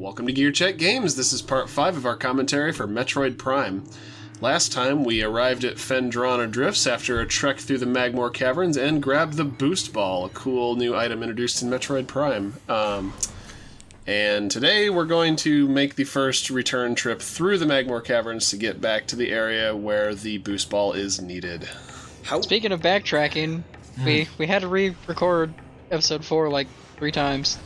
Welcome to GearCheckGames. This is part 5 of our commentary for Metroid Prime. Last time, we arrived at Phendrana Drifts after a trek through the Magmoor Caverns and grabbed the Boost Ball, a cool new item introduced in Metroid Prime. And today, we're going to make the first return trip through the Magmoor Caverns to get back to the area where the Boost Ball is needed. Speaking of backtracking, we had to re-record episode 4 like 3 times.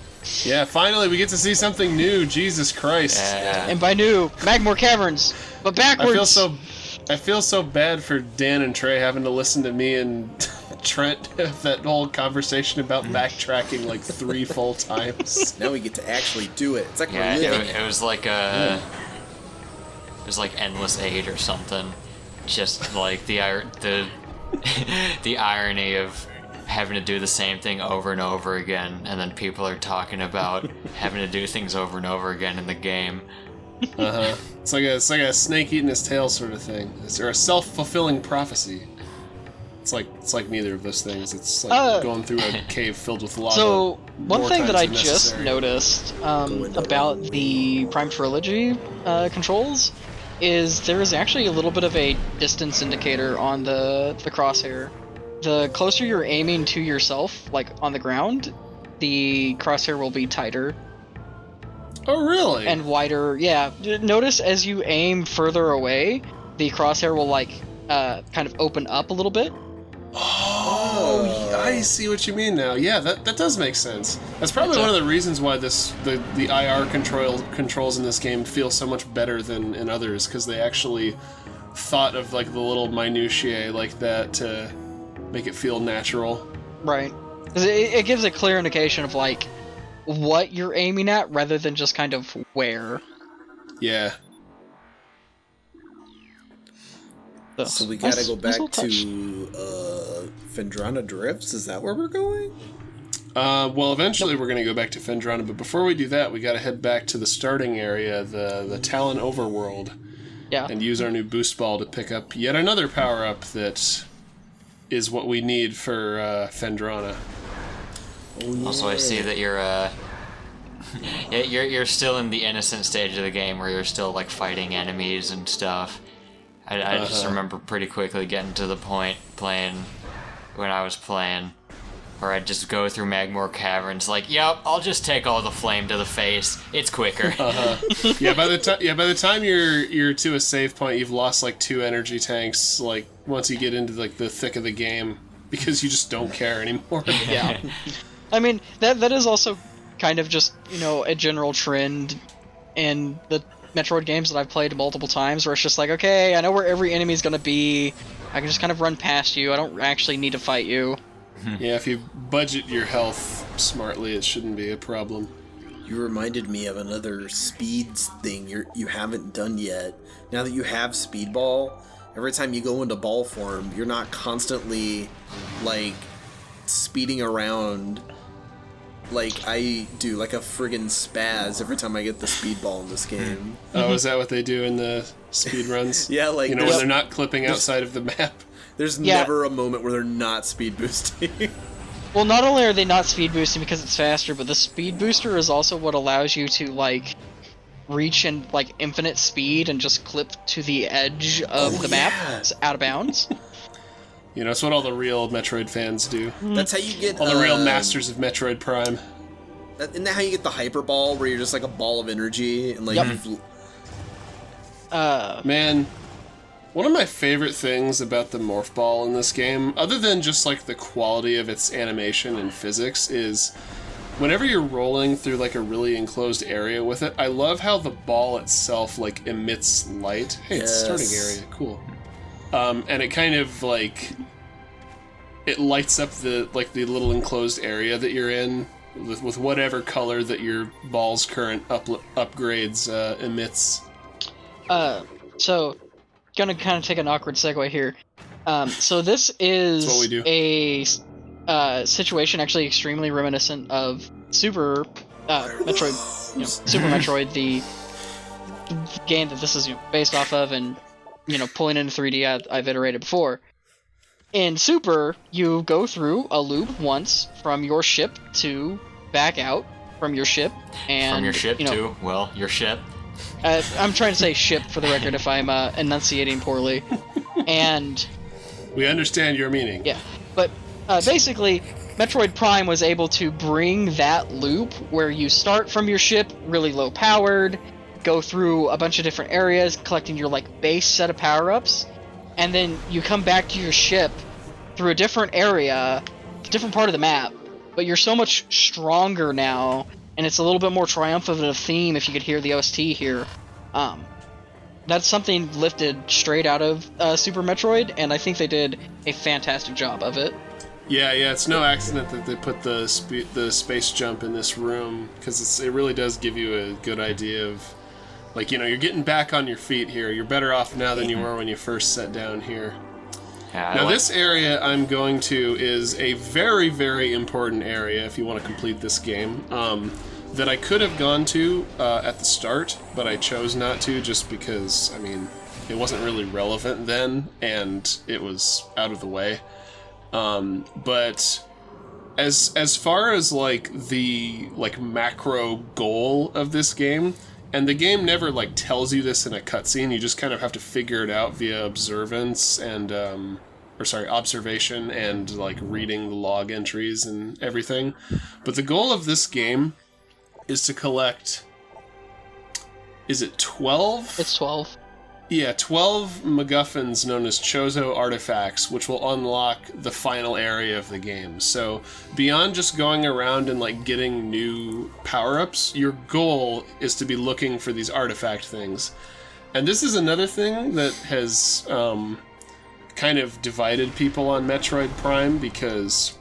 Yeah, finally we get to see something new. Jesus Christ! And by new, Magmoor Caverns, but backwards. I feel so bad for Dan and Trey having to listen to me and Trent have that whole conversation about backtracking like 3 full times. Now we get to actually do it. It's like we're living. It was like it was like Endless 8 or something. Just like the the irony of having to do the same thing over and over again, and then people are talking about having to do things over and over again in the game. It's like a snake eating its tail sort of thing. Or a self-fulfilling prophecy. It's like neither of those things. It's like going through a cave filled with lava. So one thing that I than just necessary. noticed about the Prime Trilogy controls is there is actually a little bit of a distance indicator on the crosshair. The closer you're aiming to yourself, like on the ground, the crosshair will be tighter. Oh, really? And wider, yeah. Notice as you aim further away, the crosshair will like kind of open up a little bit. Oh, I see what you mean now. Yeah, that does make sense. That's probably one of the reasons why the IR controls in this game feel so much better than in others, because they actually thought of like the little minutiae like that to make it feel natural. Right. 'Cause it gives a clear indication of like what you're aiming at rather than just kind of where. Yeah. So we gotta go back to Phendrana Drifts? Is that where we're going? Well, eventually we're going to go back to Phendrana, but before we do that, we got to head back to the starting area, the Tallon Overworld, and use our new boost ball to pick up yet another power-up that is what we need for Phendrana. Oh, yeah. Also, I see that you're still in the innocent stage of the game where you're still like fighting enemies and stuff. I just remember pretty quickly getting to the point when I was playing where I'd just go through Magmoor Caverns like, yep, I'll just take all the flame to the face. It's quicker. Yeah, by the time you're to a save point, you've lost like 2 energy tanks. Like once you get into like the thick of the game, because you just don't care anymore. Yeah. I mean that is also kind of just a general trend in the Metroid games that I've played multiple times, where it's just like, okay, I know where every enemy's gonna be. I can just kind of run past you. I don't actually need to fight you. Yeah, if you budget your health smartly, it shouldn't be a problem. You reminded me of another speeds thing you haven't done yet. Now that you have Speedball, every time you go into ball form, you're not constantly, like, speeding around like I do, like a friggin' spaz every time I get the Speedball in this game. Oh, is that what they do in the speed runs? Yeah, like... when they're not clipping outside of the map? There's never a moment where they're not speed boosting. Well, not only are they not speed boosting because it's faster, but the speed booster is also what allows you to, like, reach in, like, infinite speed and just clip to the edge of the map out of bounds. It's what all the real Metroid fans do. That's how you get... all the real masters of Metroid Prime. Isn't that how you get the Hyper Ball, where you're just like a ball of energy, and like... Man, one of my favorite things about the Morph Ball in this game, other than just like the quality of its animation and physics, is whenever you're rolling through like a really enclosed area with it, I love how the ball itself like emits light. Hey, it's starting area, cool. And it kind of like it lights up the little enclosed area that you're in with whatever color that your ball's current upgrades emits. So gonna kind of take an awkward segue here. So this is what we do. a situation actually extremely reminiscent of Super Metroid, Super Metroid, the game that this is based off of, and pulling into 3D. I've iterated before. In Super, you go through a loop once from your ship to back out, from your ship. And, From your ship, too? Well, your ship. I'm trying to say ship, for the record, if I'm enunciating poorly. And... We understand your meaning. Yeah, but basically, Metroid Prime was able to bring that loop where you start from your ship really low powered, go through a bunch of different areas, collecting your like base set of power-ups, and then you come back to your ship through a different area, different part of the map, but you're so much stronger now, and it's a little bit more triumphant of a theme if you could hear the OST here. That's something lifted straight out of Super Metroid, and I think they did a fantastic job of it. Yeah, it's no accident that they put the space jump in this room, because it really does give you a good idea of, like, you're getting back on your feet here. You're better off now than you were when you first sat down here. Yeah, now, this area I'm going to is a very, very important area if you want to complete this game, that I could have gone to at the start, but I chose not to just because, it wasn't really relevant then, and it was out of the way. But as far as the macro goal of this game, and the game never tells you this in a cutscene, you just kind of have to figure it out via observance and observation and reading the log entries and everything. But the goal of this game is to collect, is it 12? It's 12. Yeah, 12 MacGuffins known as Chozo Artifacts, which will unlock the final area of the game. So, beyond just going around and getting new power-ups, your goal is to be looking for these artifact things. And this is another thing that has kind of divided people on Metroid Prime, because,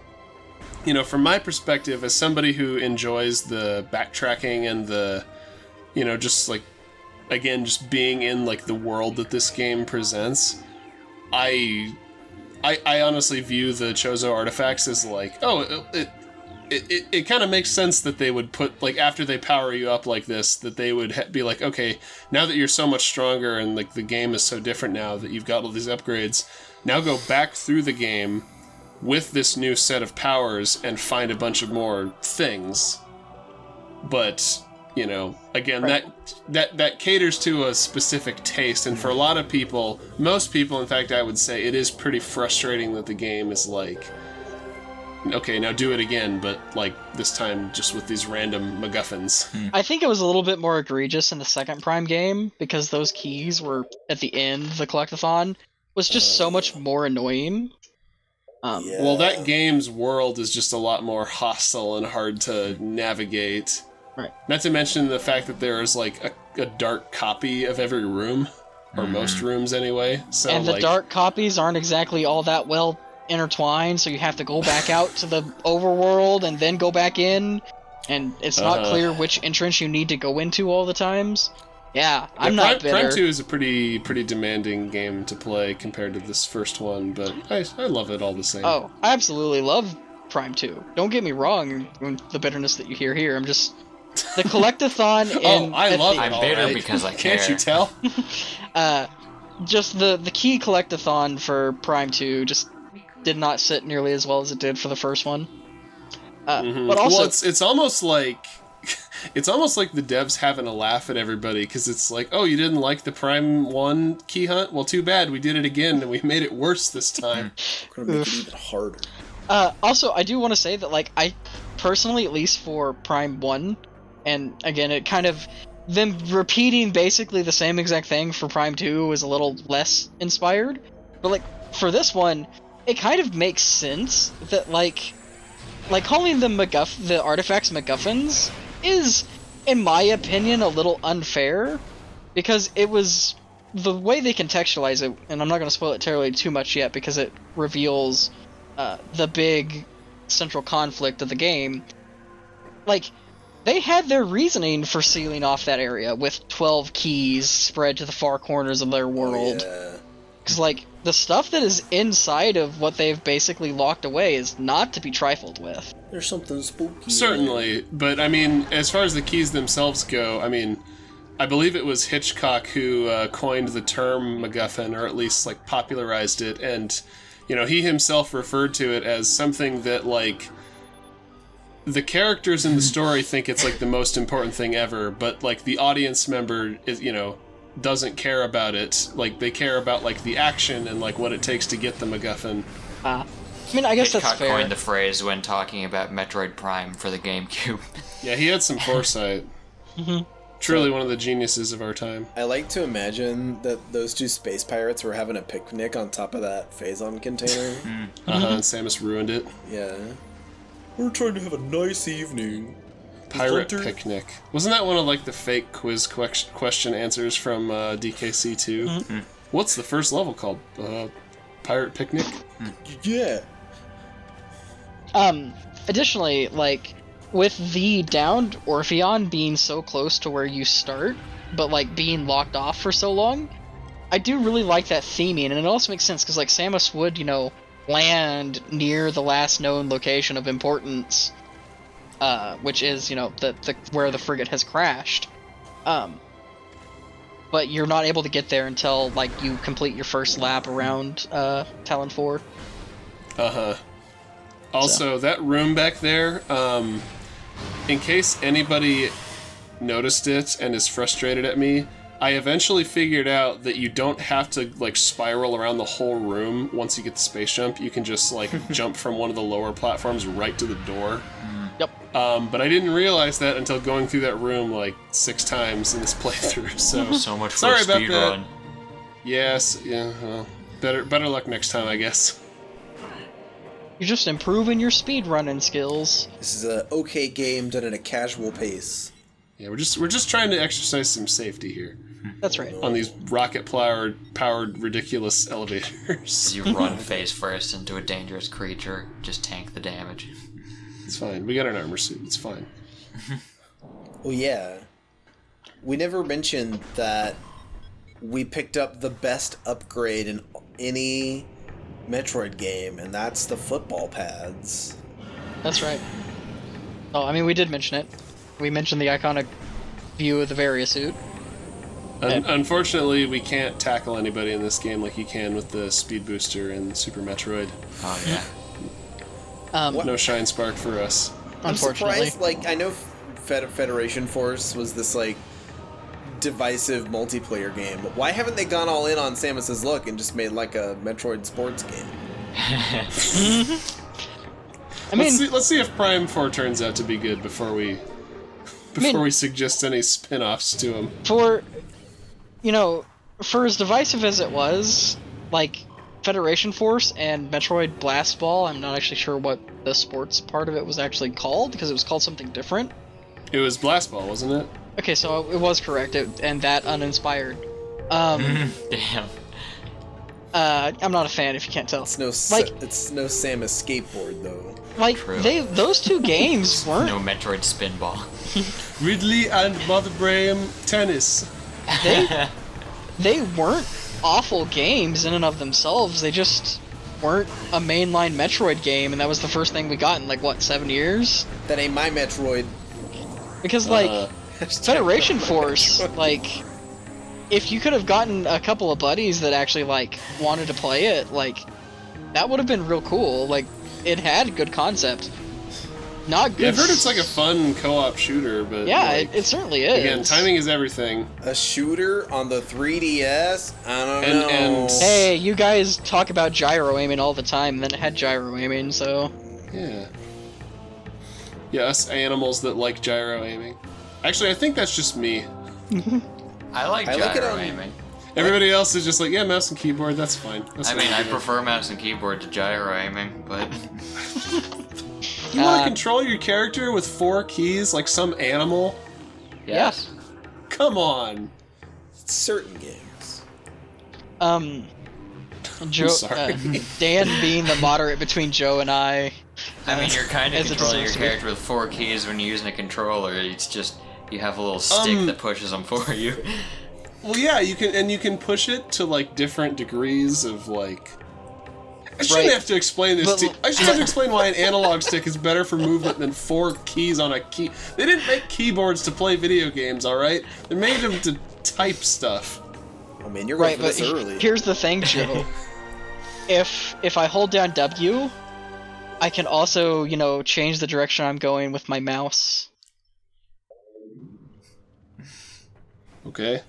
from my perspective, as somebody who enjoys the backtracking and the, just being in the world that this game presents, I honestly view the Chozo Artifacts as it kind of makes sense that they would put after they power you up like this, that they would be okay, now that you're so much stronger and the game is so different now that you've got all these upgrades, now go back through the game with this new set of powers and find a bunch of more things. But again, right. that caters to a specific taste, and for a lot of people, most people, in fact, I would say it is pretty frustrating that the game is okay, now do it again, but this time just with these random MacGuffins. I think it was a little bit more egregious in the second Prime game, because those keys were at the end, the collectathon was just so much more annoying. Yeah. Well, that game's world is just a lot more hostile and hard to navigate. Right. Not to mention the fact that there is a dark copy of every room, or most rooms anyway. So, and the dark copies aren't exactly all that well intertwined, so you have to go back out to the overworld and then go back in, and it's not clear which entrance you need to go into all the times. Yeah, I'm not bitter. Prime 2 is a pretty demanding game to play compared to this first one, but I love it all the same. Oh, I absolutely love Prime 2. Don't get me wrong, the bitterness that you hear here. I'm just... The collectathon in... I love it. I'm bitter because I care. Can't you tell? Just the key collectathon for Prime 2 just did not sit nearly as well as it did for the first one. But also... Well, it's almost like... It's almost like the devs having a laugh at everybody, because it's oh, you didn't like the Prime 1 key hunt? Well, too bad, we did it again, and we made it worse this time. We're gonna make it even harder. Also, I do want to say that, I personally, at least for Prime 1, and again, it kind of... Them repeating basically the same exact thing for Prime 2 was a little less inspired. But, for this one, it kind of makes sense that, calling them the artifacts MacGuffins is, in my opinion, a little unfair, because it was the way they contextualize it, and I'm not going to spoil it terribly too much yet because it reveals the big central conflict of the game. They had their reasoning for sealing off that area with 12 keys spread to the far corners of their world. Because, the stuff that is inside of what they've basically locked away is not to be trifled with. There's something spooky. Certainly, but as far as the keys themselves go, I believe it was Hitchcock who coined the term MacGuffin, or at least popularized it, and he himself referred to it as something that the characters in the story think it's like the most important thing ever, but like the audience member is, doesn't care about it. Like they care about like the action and like what it takes to get the MacGuffin. I mean, I guess that's fair. Coined the phrase when talking about Metroid Prime for the GameCube. Yeah, he had some foresight. Truly one of the geniuses of our time. I like to imagine that those two space pirates were having a picnic on top of that Phazon container. And Samus ruined it. Yeah. We're trying to have a nice evening. Pirate picnic. Wasn't that one of like the fake quiz question answers from DKC2? What's the first level called? Pirate picnic? Yeah. Additionally, like, with the downed Orpheon being so close to where you start, but like being locked off for so long, I do really like that theming, and it also makes sense because like Samus would, land near the last known location of importance, which is, the where the frigate has crashed. But you're not able to get there until like you complete your first lap around Talon 4. Also, that room back there, in case anybody noticed it and is frustrated at me, I eventually figured out that you don't have to like spiral around the whole room once you get the space jump. You can just like jump from one of the lower platforms right to the door. Yep. But I didn't realize that until going through that room like 6 times in this playthrough. So much for sorry a speed about that. run. Yes, yeah. Well, better luck next time, I guess. You're just improving your speedrunning skills. This is a okay game done at a casual pace. Yeah, we're just trying to exercise some safety here. That's right. On these rocket-powered ridiculous elevators. You run face first into a dangerous creature, just tank the damage. It's fine. We got an armor suit. It's fine. Oh yeah. We never mentioned that we picked up the best upgrade in any Metroid game, and that's the football pads. That's right. Oh, I mean, we did mention it. We mentioned the iconic view of the Varia suit. Unfortunately, we can't tackle anybody in this game like you can with the speed booster in Super Metroid. Oh yeah. No shine spark for us. I'm Unfortunately. surprised, like, I know Federation Force was this, like, divisive multiplayer game, but why haven't they gone all in on Samus's look and just made, like, a Metroid sports game? I mean, let's see if Prime 4 turns out to be good before we suggest any spin-offs to him. for as divisive as it was, like, Federation Force and Metroid Blast Ball, I'm not actually sure what the sports part of it was actually called, because it was called something different. It was Blast Ball, wasn't it? Okay, so it was correct, and that uninspired. Damn. I'm not a fan, if you can't tell. It's no Samus skateboard, though. Like, True. those two games weren't... No Metroid Spinball. Ridley and Mother Brain tennis. They weren't awful games in and of themselves, they just weren't a mainline Metroid game, and that was the first thing we got in, like, what, 7 years? That ain't my Metroid. Because, like, Federation Force, like, if you could have gotten a couple of buddies that actually, like, wanted to play it, like, that would have been real cool. Like, it had good concept. Not good. Yeah, I've heard it's like a fun co-op shooter, but yeah, like, it certainly is. again, timing is everything. A shooter on the 3DS? I don't know. And Hey, you guys talk about gyro aiming all the time, and then it had gyro aiming, so... yeah. Yeah, us animals that like gyro aiming. Actually, I think that's just me. I like I gyro like it on- aiming. Everybody else is just like, yeah, mouse and keyboard, that's fine. That's I what mean, we I do. prefer mouse and keyboard to gyro aiming, but You want to control your character with 4 keys like some animal? yes. Come on. Certain games. Joe, sorry. Dan being the moderate between Joe and I. I mean, you're kind of as it controlling your deserves to be. character with 4 keys when you're using a controller. It's just you have a little stick that pushes them for you. Well, yeah, you can push it to like different degrees of like. I shouldn't Right. have to explain this But- to you. I shouldn't have to explain why an analog stick is better for movement than 4 keys on a key. They didn't make keyboards to play video games, alright? They made them to type stuff. Oh man, you're going Right, for but this early. here's the thing, Joe. If I hold down W, I can also, change the direction I'm going with my mouse. Okay.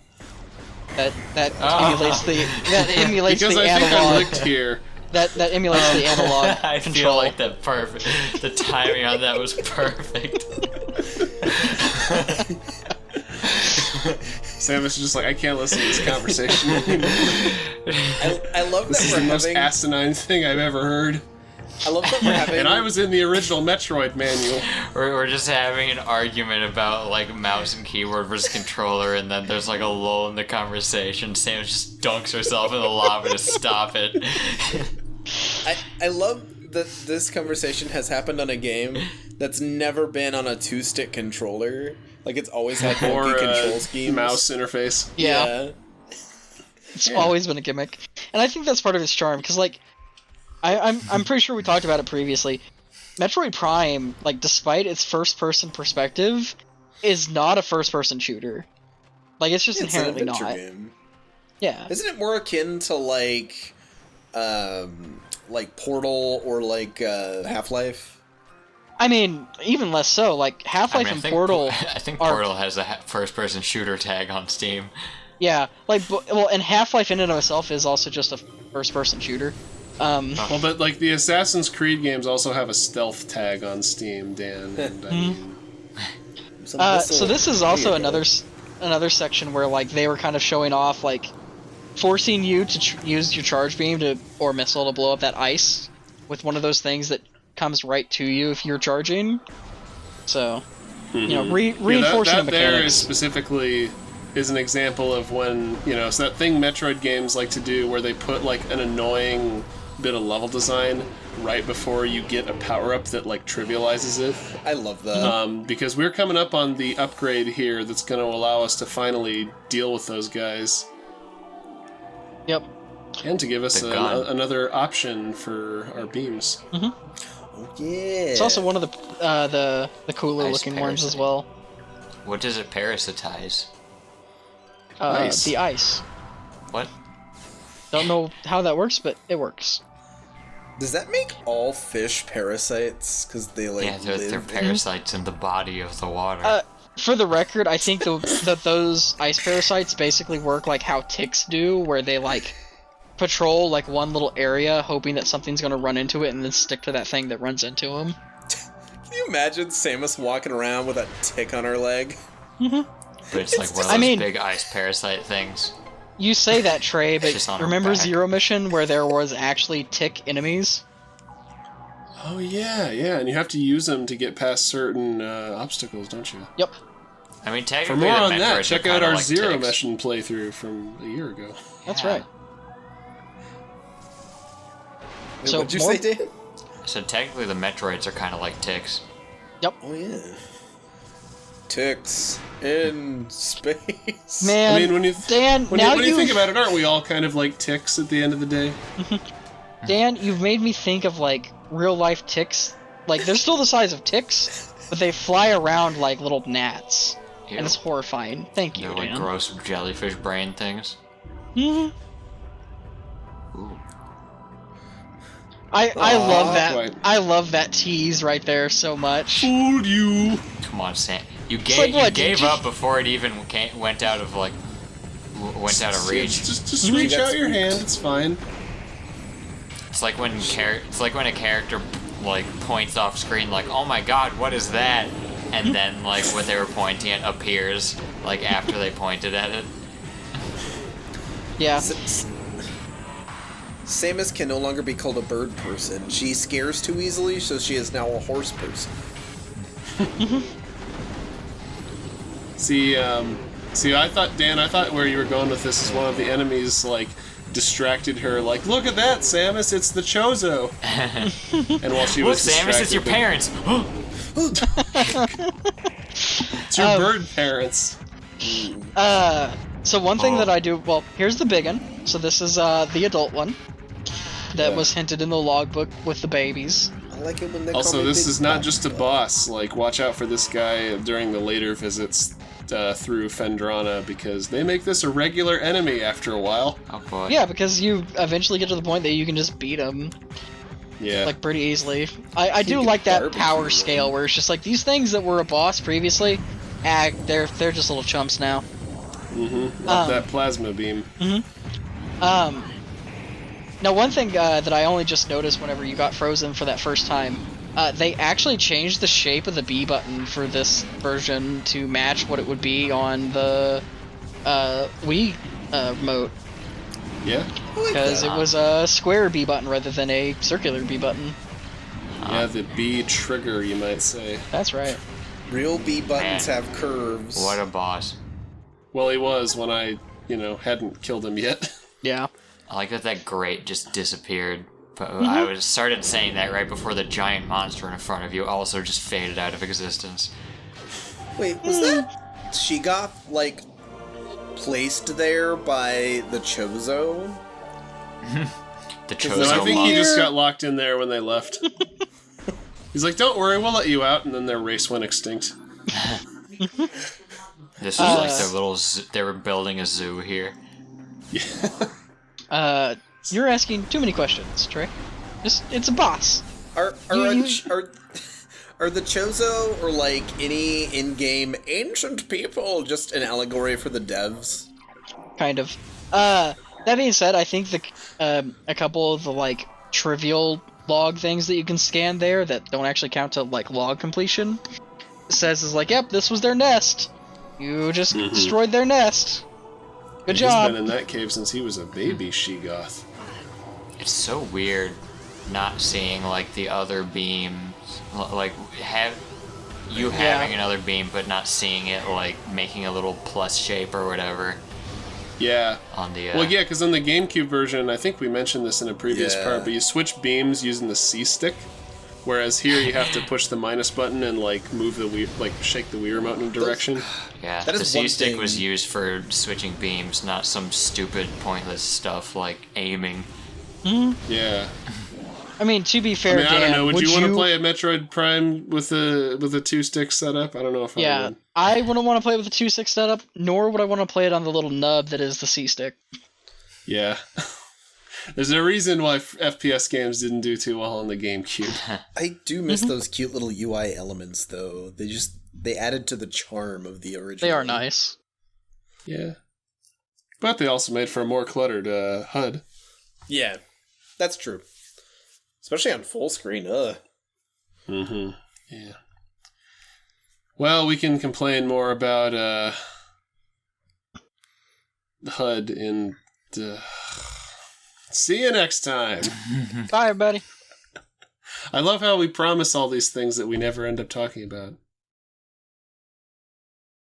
That emulates the Because I analog. think I licked here. That emulates the analog I control. feel like that perfect. The timing on that was perfect. Samus is just like, I can't listen to this conversation anymore. I love that This is we're the most having. asinine thing I've ever heard. I love that we're having. And I was in the original Metroid manual. We're just having an argument about like mouse and keyboard versus controller, and then there's like a lull in the conversation. Sam just dunks herself in the lava to stop it. I love that this conversation has happened on a game that's never been on a 2-stick controller. Like, it's always had Or funky control schemes. mouse interface. Yeah. It's always been a gimmick, and I think that's part of its charm. Because like, I'm pretty sure we talked about it previously. Metroid Prime, like, despite its first-person perspective, is not a first-person shooter. Like, it's just It's an inherently adventure not. game. Yeah. Isn't it more akin to like Portal or like Half-Life? I mean, even less so. Like, Half-Life I and think Portal. I think are- Portal has a first-person shooter tag on Steam. Yeah, like, and Half-Life in and of itself is also just a first-person shooter. Well, but like the Assassin's Creed games also have a stealth tag on Steam, Dan. And I mean, So this is also another section where like they were kind of showing off, like, forcing you to use your charge beam or missile to blow up that ice with one of those things that comes right to you if you're charging. So, reinforcing that the there is mechanics. specifically is an example of when, so that thing Metroid games like to do where they put like an annoying bit of level design right before you get a power-up that like trivializes it. I love that. Because we're coming up on the upgrade here that's going to allow us to finally deal with those guys. Yep. And to give us The gun. another option for our beams. Oh, yeah. It's also one of the cooler Ice looking ones as parasite. well. What does it parasitize? Ice. The ice. What? Don't know how that works, but it works. Does that make all fish parasites? Because they like Yeah, they're live. parasites in the body of the water. For the record, I think that those ice parasites basically work like how ticks do, where they like patrol like one little area, hoping that something's gonna run into it, and then stick to that thing that runs into them. Can you imagine Samus walking around with a tick on her leg? But it's like one of I those mean- big ice parasite things. You say that, Trey, Just but on her remember back. Zero Mission where there was actually tick enemies? Oh, yeah, and you have to use them to get past certain obstacles, don't you? Yep. I mean, For technically, more the on that, Metroids check are out kinda our like Zero ticks. Mission playthrough from a year ago. That's Yeah. right. Wait, So what'd you more- say, Dan? So technically, the Metroids are kind of like ticks. Oh, yeah. Ticks in space. Man, I mean, when you now when you think about it, aren't we all kind of like ticks at the end of the day? Dan, you've made me think of like real life ticks. Like they're still the size of ticks, but they fly around like little gnats, Ew. and it's horrifying. Thank you, They're like Dan. gross jellyfish brain things. Mhm. Ooh. I love that. quite. I love that tease right there so much. Fooled you. Come on, Sam. You like, gave what, you did gave you- up before it even went out of like went out of reach. Just reach out your hand. It's fine. It's like when a character like points off screen like, "Oh my God, what is that?" And then like what they were pointing at appears like after they pointed at it. Yeah. Samus can no longer be called a bird person. She scares too easily, so she is now a horse person. See, I thought where you were going with this is one of the enemies, like, distracted her, like, look at that, Samus, it's the Chozo. And while she Look, was Samus, it's your distracted, parents. it's your bird parents. So one thing Oh. that I do, well, here's the big one. So this is the adult one that was hinted in the logbook with the babies. I like it when they Also, call me this Big is not Papa. just a boss. Like, watch out for this guy during the later visits through Fendrana, because they make this a regular enemy after a while. Oh boy. Yeah, because you eventually get to the point that you can just beat them. Yeah. like pretty easily. I do like that power scale where it's just like these things that were a boss previously, they're just little chumps now. Love that plasma beam. Now one thing that I only just noticed whenever you got frozen for that first time, they actually changed the shape of the B button for this version to match what it would be on the Wii remote. Yeah. Because it was a square B button rather than a circular B button. Yeah, the B trigger, you might say. That's right. Real B buttons have curves. What a boss. Well, he was when I, hadn't killed him yet. Yeah. I like that grate just disappeared. But I started saying that right before the giant monster in front of you also just faded out of existence. Wait, was that Shigoth, placed there by the Chozo? The Chozo No, I think monk. he just got locked in there when they left. He's like, don't worry, we'll let you out, and then their race went extinct. This was like their little they were building a zoo here. You're asking too many questions, Trey. It's a boss. Are the Chozo or any in-game ancient people just an allegory for the devs? Kind of. That being said, I think a couple of the trivial log things that you can scan there that don't actually count to log completion says yep, this was their nest. You just destroyed their nest. Good job. He's been in that cave since he was a baby Shigoth. It's so weird not seeing the other beams, having another beam but not seeing it making a little plus shape or whatever. Yeah. On the well, yeah, because in the GameCube version, I think we mentioned this in a previous part, but you switch beams using the C stick, whereas here you have to push the minus button and move the Wii, shake the Wii remote in a direction. Yeah, the C stick was used for switching beams, not some stupid, pointless stuff like aiming. Yeah. I mean, to be fair, I don't know. Would you want to you play a Metroid Prime with a two-stick setup? I don't know if I would. I wouldn't want to play with a 2-stick setup, nor would I want to play it on the little nub that is the C stick. Yeah. There's a reason why FPS games didn't do too well on the GameCube. I do miss those cute little UI elements, though. They added to the charm of the original. They are nice. Yeah. But they also made for a more cluttered HUD. Yeah, that's true. Especially on full screen, Yeah. Well, we can complain more about HUD in... See you next time. Bye, everybody. I love how we promise all these things that we never end up talking about.